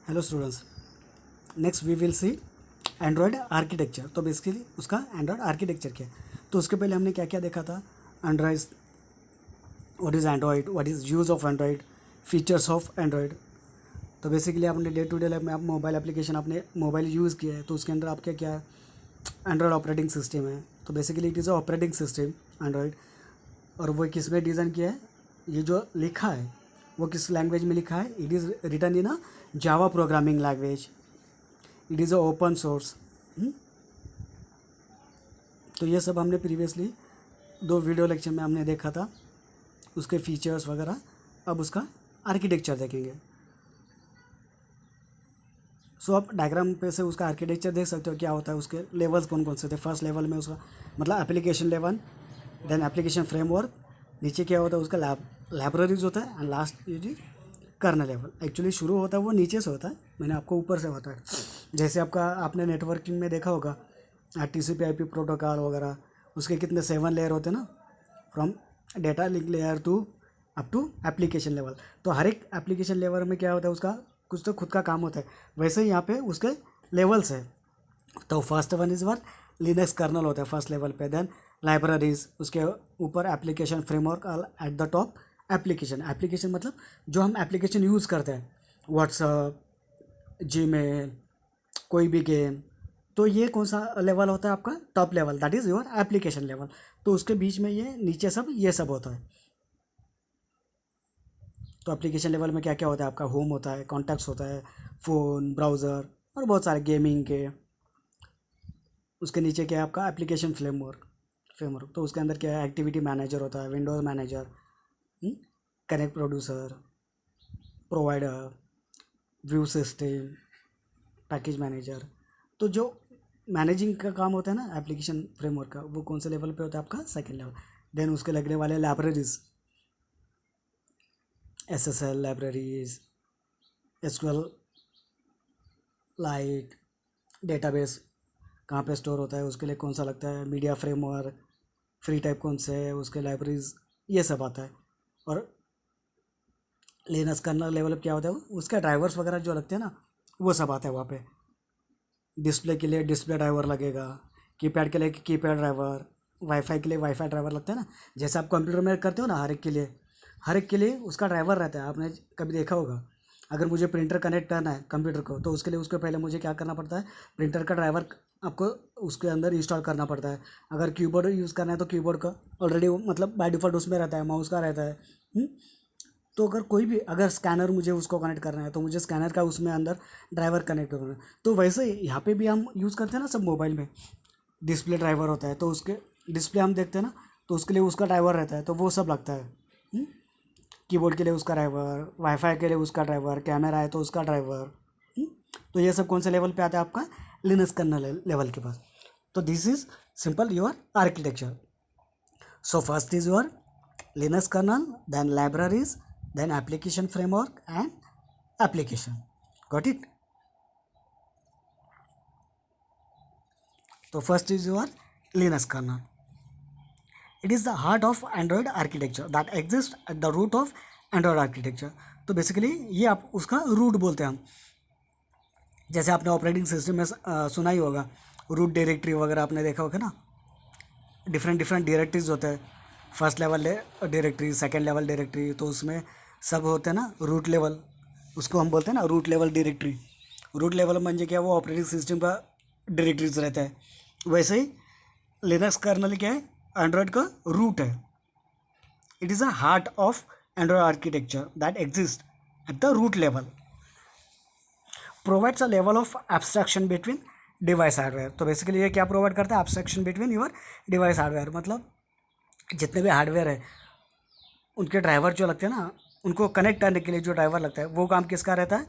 Hello students, next we will see Android architecture. तो basically उसका Android architecture क्या है, तो उसके पहले हमने क्या क्या देखा था। Android, what is Android, what is use of Android, features of Android. तो बेसिकली आपने डे टू डे लाइफ में आप मोबाइल एप्लीकेशन आपने मोबाइल यूज़ किया है, तो उसके अंदर आपका क्या है, एंड्रॉयड ऑपरेटिंग सिस्टम है। तो basically it is a operating system Android. और वो किस में डिज़ाइन किया है, ये जो लिखा है वो किस लैंग्वेज में लिखा है, it is written in a Java programming language. It is a open source. तो ये सब हमने प्रीवियसली 2 वीडियो लेक्चर में हमने देखा था, उसके फीचर्स वगैरह। अब उसका आर्किटेक्चर देखेंगे। सो आप डायग्राम पे से उसका आर्किटेक्चर देख सकते हो, क्या होता है, उसके लेवल्स कौन कौन से थे। फर्स्ट लेवल में उसका मतलब application level, then application framework, नीचे क्या होता है उसका लाइब्रेरीज होता है, एंड लास्ट ये जी कर्नल लेवल। एक्चुअली शुरू होता है वो नीचे से होता है, मैंने आपको ऊपर से बताया। जैसे आपने नेटवर्किंग में देखा होगा TCP IP प्रोटोकॉल वगैरह, उसके कितने 7 लेयर होते हैं ना, from data link layer to up to application level. तो हर एक एप्लीकेशन लेवल में क्या होता है, उसका कुछ तो खुद का काम होता है। वैसे ही यहाँ पे उसके लेवल्स है। तो first one is our Linux kernel होता है फर्स्ट लेवल पे, देन लाइब्रेरीज, उसके ऊपर application framework, at the top application मतलब जो हम एप्लीकेशन यूज़ करते हैं, व्हाट्सअप, जीमेल, कोई भी गेम। तो ये कौन सा लेवल होता है आपका, top level, that is your application level. तो उसके बीच में ये नीचे सब ये सब होता है। तो एप्लीकेशन लेवल में क्या क्या होता है, आपका होम होता है, कॉन्टैक्ट्स होता है, फ़ोन, ब्राउज़र और बहुत सारे गेमिंग के। उसके नीचे क्या है आपका एप्लीकेशन फ्रेमवर्क। तो उसके अंदर क्या है, एक्टिविटी मैनेजर होता है, Windows manager, connect producer, provider, view system, package manager. तो जो मैनेजिंग का काम होता है ना एप्लीकेशन फ्रेमवर्क का, वो कौन से लेवल पे होता है आपका, सेकंड लेवल। देन उसके लगने वाले libraries, SSL libraries, SQL like database कहाँ पे स्टोर होता है, उसके लिए कौन सा लगता है, मीडिया फ्रेमवर्क, फ्री टाइप कौन से है, उसके लाइब्रेरीज, ये सब आता है। और लिनक्स कर्नल लेवल पे क्या होता है, उसके ड्राइवर्स वगैरह जो लगते हैं ना, वो सब आता है वहाँ पे। डिस्प्ले के लिए डिस्प्ले ड्राइवर लगेगा, कीपैड के लिए कीपैड ड्राइवर, वाईफाई के लिए वाईफाई ड्राइवर लगता है ना। जैसे आप कंप्यूटर में करते हो ना, हर एक के लिए उसका ड्राइवर रहता है। आपने कभी देखा होगा, अगर मुझे प्रिंटर कनेक्ट करना है कंप्यूटर को, तो उसके लिए उसको पहले मुझे क्या करना पड़ता है, प्रिंटर का ड्राइवर आपको उसके अंदर इंस्टॉल करना पड़ता है। अगर कीबोर्ड यूज़ करना है तो कीबोर्ड का ऑलरेडी मतलब बाय डिफ़ॉल्ट उसमें रहता है, माउस का रहता है। तो अगर कोई भी अगर स्कैनर मुझे उसको कनेक्ट करना है, तो मुझे स्कैनर का उसमें अंदर ड्राइवर कनेक्ट करना है। तो वैसे ही यहाँ पे भी हम यूज़ करते हैं ना सब मोबाइल में, डिस्प्ले ड्राइवर होता है। तो उसके डिस्प्ले हम देखते हैं ना, तो उसके लिए उसका ड्राइवर रहता है, तो वो सब लगता है। कीबोर्ड के लिए उसका ड्राइवर, वाईफाई के लिए उसका ड्राइवर, कैमरा है तो उसका ड्राइवर। तो ये सब कौन से लेवल पे आता है आपका, लिनक्स कर्नल लेवल के पास। तो this is simple your architecture. So first is your Linux kernel, then libraries, then application framework and application. Got it? So first is your Linux kernel. It is the heart of Android architecture that exists at the root of Android architecture. तो basically ये आप उसका root बोलते हैं हम। जैसे आपने operating system में सुना ही होगा, रूट डायरेक्टरी वगैरह आपने देखा होगा ना, डिफरेंट डायरेक्टरीज होते हैं। First level directory, second level directory, तो उसमें सब होते हैं ना रूट लेवल, उसको हम बोलते हैं ना root level directory. Root level म्हणजे क्या, वो ऑपरेटिंग सिस्टम का डायरेक्टरीज रहता है। वैसे ही लिनक्स कर्नल क्या है, एंड्रॉयड का रूट है। It is a heart of Android architecture that exist at the root level, provides a level of abstraction between device hardware. तो बेसिकली ये क्या प्रोवाइड करता है, abstraction between your device hardware. मतलब जितने भी हार्डवेयर है उनके ड्राइवर जो लगते हैं ना, उनको कनेक्ट करने के लिए जो ड्राइवर लगता है, वो काम किसका रहता है,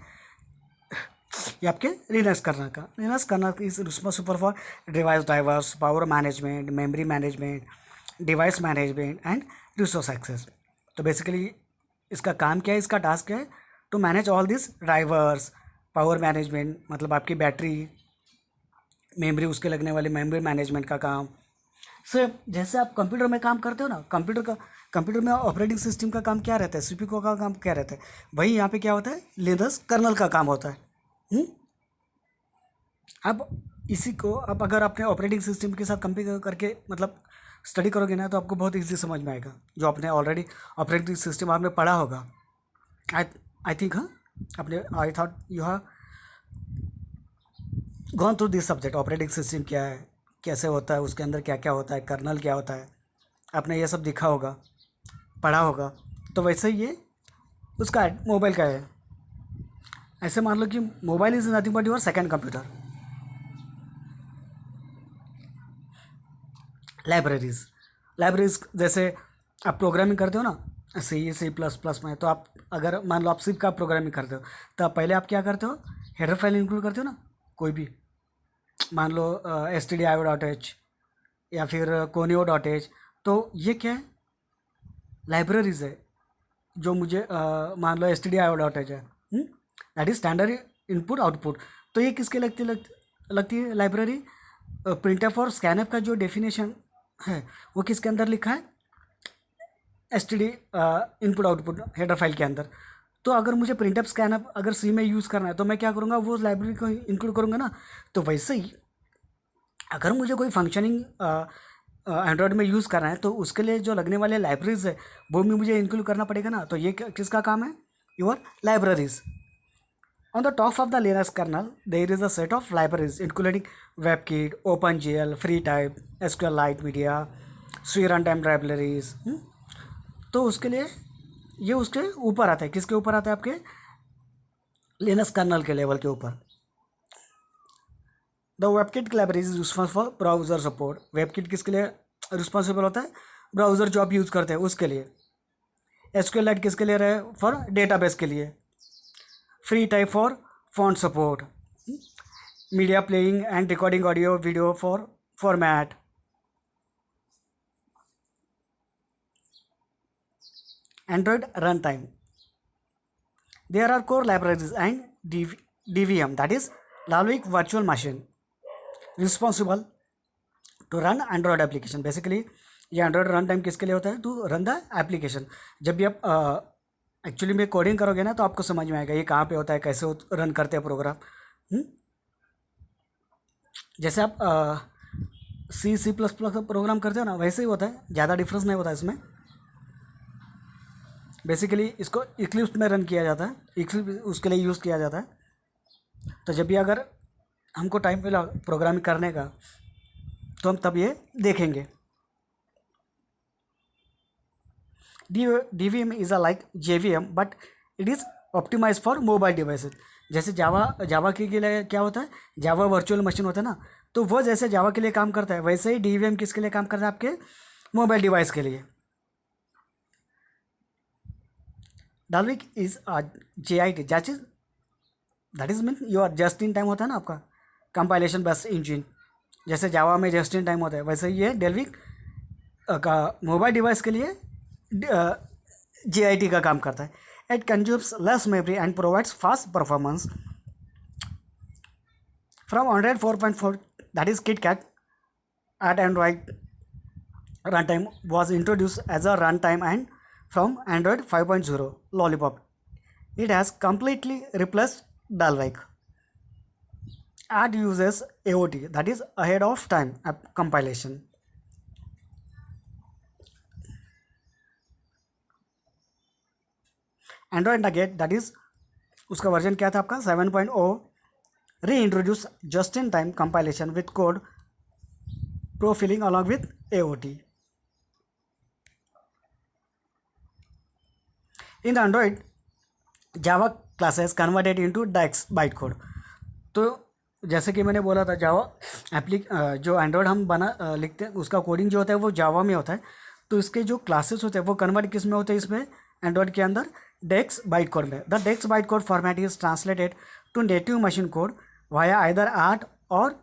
ये आपके Linux kernel is responsible for device drivers, power management, memory management, device management and resource access. तो बेसिकली इसका काम क्या है, इसका टास्क क्या है, to manage all this drivers, power management मतलब आपकी बैटरी, मेमोरी, उसके लगने वाली मेमोरी मैनेजमेंट का काम। सर जैसे आप कंप्यूटर में काम करते हो ना, कंप्यूटर में ऑपरेटिंग सिस्टम का काम क्या रहता है, CPU का काम क्या रहता है, वही यहाँ पे क्या होता है, लिनक्स कर्नल का काम होता है। हम्म? अब इसी को अब अगर अपने ऑपरेटिंग सिस्टम के साथ कंपेयर करके मतलब स्टडी करोगे ना, तो आपको बहुत इजी समझ में आएगा, जो आपने ऑलरेडी ऑपरेटिंग सिस्टम आपने पढ़ा होगा। आई आई थिंक, हाँ, अपने I thought you have gone through this subject. Operating system क्या है, कैसे होता है, उसके अंदर क्या क्या होता है, कर्नल क्या होता है, आपने ये सब देखा होगा, पढ़ा होगा। तो वैसे ही ये उसका मोबाइल का है। ऐसे मान लो कि mobile is nothing but your second computer. Libraries, libraries जैसे आप प्रोग्रामिंग करते हो ना, C++ में, तो आप अगर मान लो आप सिर्फ का प्रोग्रामिंग करते हो, तो आप पहले आप क्या करते हो, हेडर फाइल इंक्लूड करते हो ना, कोई भी, मान लो stdio.h या फिर conio.h। तो ये क्या है, लाइब्रेरीज है, जो मुझे मान लो stdio.h है, that is standard input output. तो ये किसके लगती है लाइब्रेरी, प्रिंटफ और स्कैनफ का जो डेफिनेशन है वो किसके अंदर लिखा है, std input output header file के अंदर। तो अगर मुझे प्रिंटअप स्कैनअप अगर सी में यूज़ करना है, तो मैं क्या करूँगा, वो लाइब्रेरी को इंक्लूड करूँगा ना। तो वैसे ही अगर मुझे कोई फंक्शनिंग एंड्रॉयड में यूज़ करना है, तो उसके लिए जो लगने वाले लाइब्रेरीज है वो भी मुझे इंक्लूड करना पड़ेगा ना। तो ये किसका काम है, your libraries. On the top of the Linux kernel, there is a set of libraries including WebKit, OpenGL, FreeType, SQLite Media, C Runtime Libraries। तो उसके लिए ये उसके ऊपर आता है, किसके ऊपर आता है, आपके लिनक्स कर्नल के लेवल के ऊपर। The WebKit library is responsible for browser support. WebKit किसके लिए रिस्पॉन्सिबल होता है, ब्राउजर जो आप यूज़ करते हैं उसके लिए। SQLite किसके लिए रहे, फॉर डेटाबेस के लिए। Free type for font support. Media playing and recording audio video for format. Android runtime. There are core libraries and DVM, that is Dalvik Virtual Machine, responsible to run Android application. Basically ये Android run time किसके लिए होता है, to run the application. जब भी आप actually में coding करोगे ना, तो आपको समझ में आएगा ये कहाँ पे होता है, कैसे रन करते हैं प्रोग्राम। जैसे आप C++ का प्रोग्राम करते हो ना, वैसे ही होता है, ज़्यादा डिफरेंस नहीं होता इसमें। बेसिकली इसको इक्लिप्स में रन किया जाता है, इक्लिप्स उसके लिए यूज़ किया जाता है। तो जब भी अगर हमको टाइम मिला प्रोग्रामिंग करने का, तो हम तब ये देखेंगे। DVM is a like JVM but it is optimize for mobile devices. जैसे जावा के लिए क्या होता है, जावा वर्चुअल मशीन होता है ना, तो वो जैसे जावा के लिए काम करता है, वैसे ही DVM किसके लिए काम करता है, आपके मोबाइल डिवाइस के लिए। Dalvik is JIT, that is mean your just in time होता है ना आपका कंपाइलेशन बेस्ड इंजन। जैसे जावा में जस्ट इन टाइम होता है, वैसे ये डेल्विक का मोबाइल डिवाइस के लिए JIT का काम करता है। It consumes less memory and provides fast performance from Android 4.4, that is KitKat at Android runtime was introduced as a runtime, and from Android 5.0 Lollipop it has completely replaced Dalvik. It uses AOT, that is ahead of time compilation. Android Nugget, that is उसका version क्या था आपका 7.0, reintroduce just in time compilation with code profiling along with AOT. In the Android, Java classes converted into DEX bytecode. तो जैसे कि मैंने बोला था, जावा जो एंड्रॉयड हम लिखते हैं उसका कोडिंग जो होता है वो जावा में होता है। तो इसके जो क्लासेस होते हैं वो कन्वर्ट किस में होते हैं, इसमें एंड्रॉयड के अंदर डेक्स बाइट कोड में। The dex byte code format is translated to native machine code via either ART और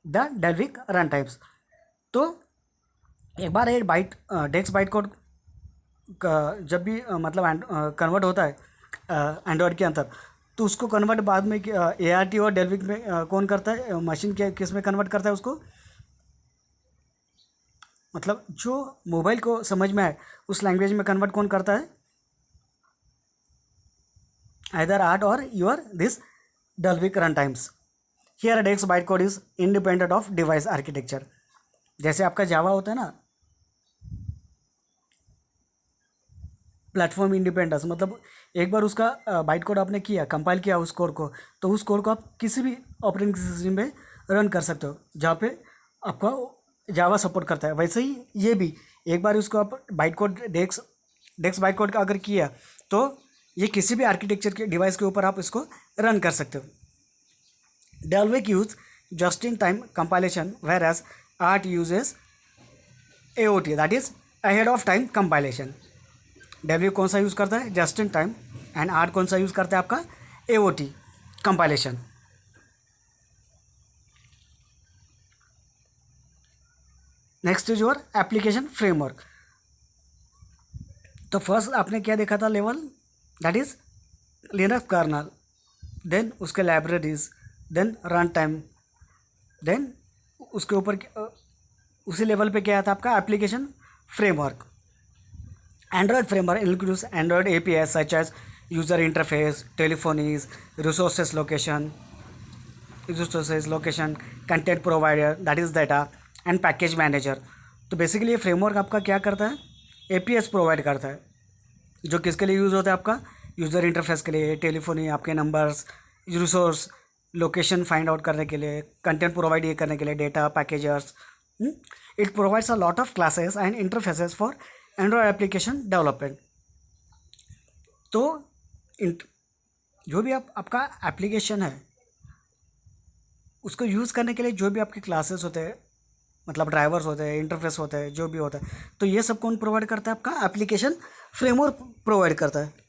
द डेल्विक रन टाइप्स। तो एक बार ये डेक्स बाइट कोड जब भी मतलब कन्वर्ट होता है एंड्रॉयड के अंदर, तो उसको कन्वर्ट बाद में ART और डेल्विक में कौन करता है, मशीन के किस में कन्वर्ट करता है उसको, मतलब जो मोबाइल को समझ में आए उस लैंग्वेज में कन्वर्ट कौन करता है, आइदर आर्ट और your this Dalvik runtimes. Here Dex bytecode is independent of device architecture. जैसे आपका जावा होता है ना, प्लेटफॉर्म इंडिपेंडेंस, मतलब एक बार उसका बाइट कोड आपने किया, कंपाइल किया उस कोड को, तो उस कोड को आप किसी भी ऑपरेटिंग सिस्टम में रन कर सकते हो जहाँ पे आपका जावा सपोर्ट करता है। वैसे ही ये भी एक बार उसको आप बाइट कोड डेक्स बाइट कोड का अगर किया तो ये किसी भी आर्किटेक्चर के डिवाइस के ऊपर आप इसको रन कर सकते हो। Dalvik use just in time compilation, whereas ART uses AOT, that is ahead of time compilation. Dalvik कौन सा यूज़ करता है, just in time, and ART कौन सा यूज़ करता है, आपका AOT compilation. Next is your application framework. तो फर्स्ट आपने क्या देखा था level, that is Linux kernel, then उसके libraries, then run time, then उसके ऊपर उसी लेवल पे क्या आता है आपका application framework. Android framework includes Android APIs such as user interface, telephonies, resources location, content provider that is data, and package manager. तो बेसिकली ये फ्रेमवर्क आपका क्या करता है, APIs प्रोवाइड करता है, जो किसके लिए यूज़ होता है, आपका यूज़र इंटरफेस के लिए, टेलीफोनी, आपके numbers, resource, location find out करने के लिए, कंटेंट प्रोवाइड ये करने के लिए, data packagers. It provides a lot of classes and interfaces for Android application development. तो जो भी आपका एप्लीकेशन है उसको यूज़ करने के लिए जो भी आपके क्लासेस होते हैं, मतलब ड्राइवर्स होते हैं, इंटरफेस होते हैं, जो भी होता है, तो ये सब कौन प्रोवाइड करता है, आपका एप्लीकेशन फ्रेमवर्क प्रोवाइड करता है।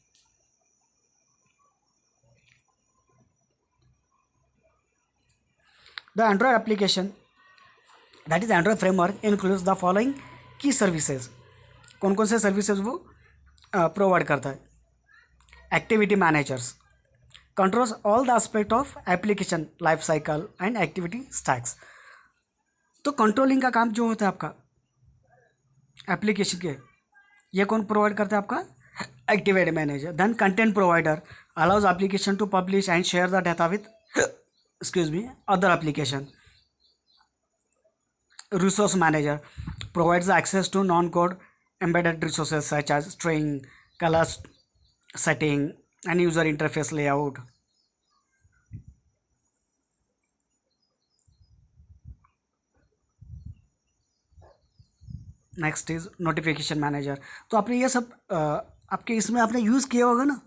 The Android application that is Android framework includes the following की सर्विसेज। कौन कौन से सर्विसेज वो प्रोवाइड करता है, activity managers controls all the aspect of application life cycle and activity stacks. तो कंट्रोलिंग का काम जो होता है आपका एप्लीकेशन के, ये कौन प्रोवाइड करता है, आपका activity manager. Then content provider allows application to publish and share the data with other application. Resource manager provides access to non-code embedded resources such as string, color setting, and user interface layout. Next is notification manager. तो आपने ये सब आपके इसमें आपने use किया होगा ना,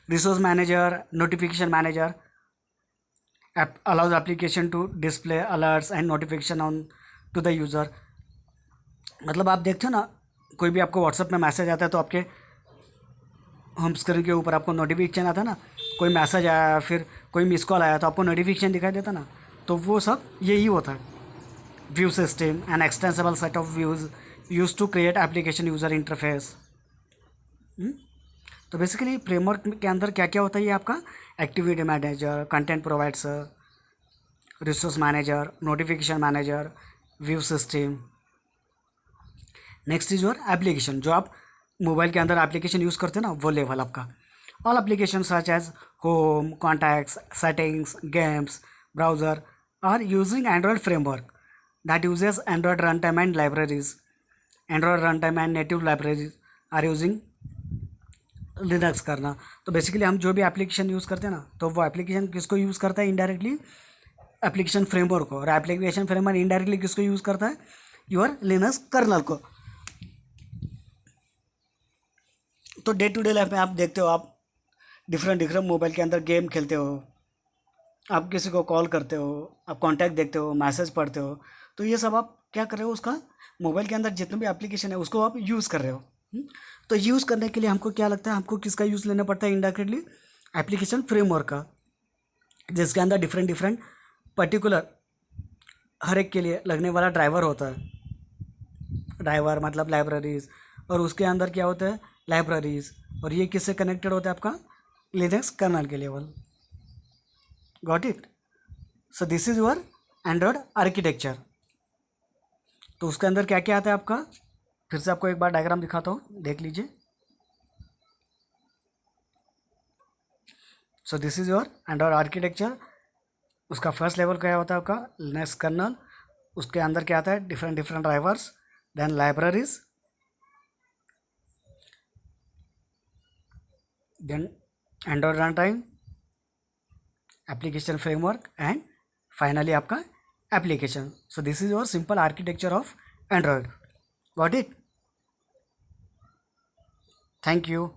resource manager, notification manager allows application to display alerts and notification on to the user। मतलब आप देखते हो ना, कोई भी आपको व्हाट्सएप में मैसेज आता है तो आपके होम स्क्रीन के ऊपर आपको नोटिफिकेशन आता है ना, कोई मैसेज आया, फिर कोई मिस कॉल आया तो आपको नोटिफिकेशन दिखाई देता ना, तो वो सब यही होता है। View system an extensible set of views use to create application user interface. तो बेसिकली फ्रेमवर्क के अंदर क्या क्या होता है, ये आपका activity manager, content provides, resource manager, notification manager, view system. Next is your application, जो आप मोबाइल के अंदर एप्लीकेशन यूज़ करते हैं ना, वो लेवल आपका। All application such as home, contacts, settings, games, browser are using Android framework that uses Android run time and libraries. Android run time and native libraries are using Linux करना। तो basically हम जो भी application use करते हैं ना, तो वो एप्लीकेशन किसको यूज़ करता है, इनडायरेक्टली एप्लीकेशन फ्रेमवर्क को, और एप्लीकेशन फ्रेमवर्क इनडायरेक्टली किसको यूज़ करता है, योर लिनक्स कर्नल को। तो डे टू डे लाइफ में आप देखते हो, आप डिफरेंट डिफरेंट मोबाइल के अंदर गेम खेलते हो, आप किसी को कॉल करते हो, आप कॉन्टैक्ट देखते हो, मैसेज पढ़ते हो, तो ये सब आप क्या कर रहे हो, उसका मोबाइल के अंदर जितने भी एप्लीकेशन है उसको आप यूज़ कर रहे हो। तो यूज़ करने के लिए हमको क्या लगता है, हमको किसका यूज़ लेना पड़ता है, इनडायरेक्टली एप्लीकेशन फ्रेमवर्क का, जिसके अंदर डिफरेंट डिफरेंट पर्टिकुलर हर एक के लिए लगने वाला ड्राइवर होता है। ड्राइवर मतलब लाइब्रेरीज, और उसके अंदर क्या होता है, लाइब्रेरीज, और ये किससे कनेक्टेड होता है, आपका लिनक्स कर्नल के level. Got it. So this is your Android architecture. तो उसके अंदर क्या क्या आता है आपका, फिर से आपको एक बार डायग्राम दिखाता हूँ, देख लीजिए। So this is your Android architecture. उसका फर्स्ट लेवल क्या होता है आपका लिनक्स कर्नल, उसके अंदर क्या आता है different different drivers, then libraries, then Android run time, application framework and finally आपका application. So this is your simple architecture of Android. Got it? Thank you.